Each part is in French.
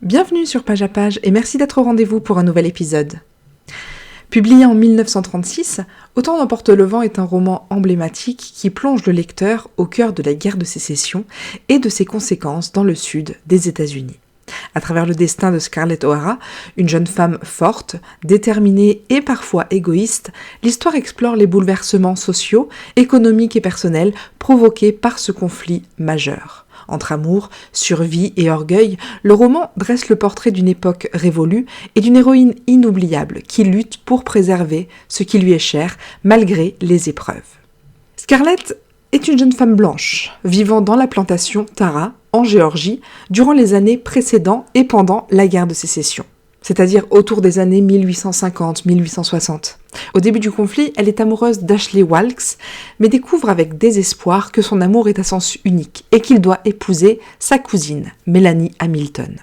Bienvenue sur Page à Page et merci d'être au rendez-vous pour un nouvel épisode. Publié en 1936, Autant n'emporte le vent est un roman emblématique qui plonge le lecteur au cœur de la guerre de sécession et de ses conséquences dans le sud des États-Unis. À travers le destin de Scarlett O'Hara, une jeune femme forte, déterminée et parfois égoïste, l'histoire explore les bouleversements sociaux, économiques et personnels provoqués par ce conflit majeur. Entre amour, survie et orgueil, le roman dresse le portrait d'une époque révolue et d'une héroïne inoubliable qui lutte pour préserver ce qui lui est cher malgré les épreuves. Scarlett est une jeune femme blanche vivant dans la plantation Tara, en Géorgie, durant les années précédant et pendant la guerre de sécession, c'est-à-dire autour des années 1850-1860. Au début du conflit, elle est amoureuse d'Ashley Wilkes, mais découvre avec désespoir que son amour est à sens unique et qu'il doit épouser sa cousine, Melanie Hamilton.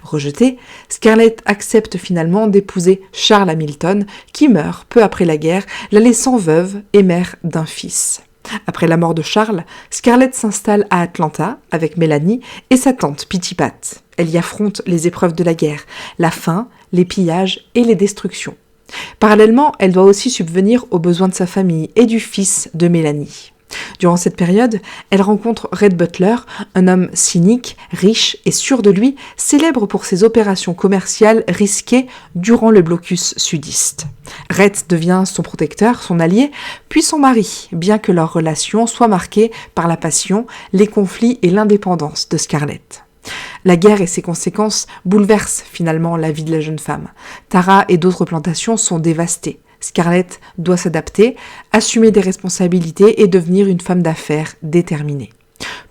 Rejetée, Scarlett accepte finalement d'épouser Charles Hamilton, qui meurt peu après la guerre, la laissant veuve et mère d'un fils. Après la mort de Charles, Scarlett s'installe à Atlanta avec Melanie et sa tante Pitty Pat. Elle y affronte les épreuves de la guerre, la faim, les pillages et les destructions. Parallèlement, elle doit aussi subvenir aux besoins de sa famille et du fils de Melanie. Durant cette période, elle rencontre Red Butler, un homme cynique, riche et sûr de lui, célèbre pour ses opérations commerciales risquées durant le blocus sudiste. Red devient son protecteur, son allié, puis son mari, bien que leur relation soit marquée par la passion, les conflits et l'indépendance de Scarlett. La guerre et ses conséquences bouleversent finalement la vie de la jeune femme. Tara et d'autres plantations sont dévastées. Scarlett doit s'adapter, assumer des responsabilités et devenir une femme d'affaires déterminée.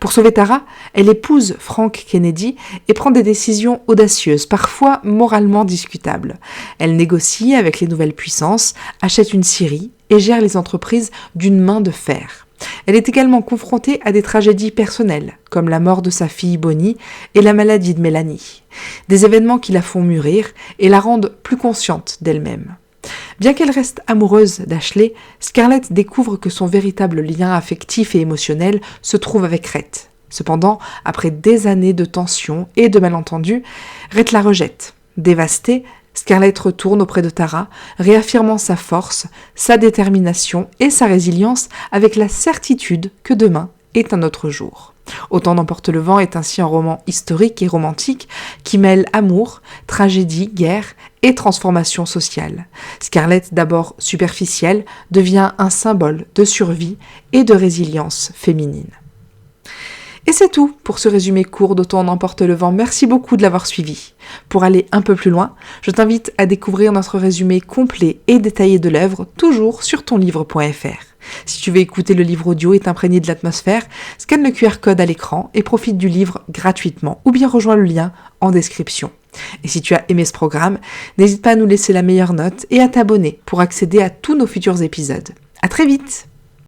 Pour sauver Tara, elle épouse Frank Kennedy et prend des décisions audacieuses, parfois moralement discutables. Elle négocie avec les nouvelles puissances, achète une scierie et gère les entreprises d'une main de fer. Elle est également confrontée à des tragédies personnelles, comme la mort de sa fille Bonnie et la maladie de Melanie. Des événements qui la font mûrir et la rendent plus consciente d'elle-même. Bien qu'elle reste amoureuse d'Ashley, Scarlett découvre que son véritable lien affectif et émotionnel se trouve avec Red. Cependant, après des années de tensions et de malentendus, Red la rejette. Dévastée, Scarlett retourne auprès de Tara, réaffirmant sa force, sa détermination et sa résilience avec la certitude que demain est un autre jour. Autant n'emporte le vent est ainsi un roman historique et romantique qui mêle amour, tragédie, guerre et transformation sociale. Scarlett, d'abord superficielle, devient un symbole de survie et de résilience féminine. Et c'est tout pour ce résumé court d'Autant n'emporte le vent. Merci beaucoup de l'avoir suivi. Pour aller un peu plus loin, je t'invite à découvrir notre résumé complet et détaillé de l'œuvre, toujours sur tonlivre.fr. Si tu veux écouter le livre audio et t'imprégner de l'atmosphère, scanne le QR code à l'écran et profite du livre gratuitement ou bien rejoins le lien en description. Et si tu as aimé ce programme, n'hésite pas à nous laisser la meilleure note et à t'abonner pour accéder à tous nos futurs épisodes. À très vite!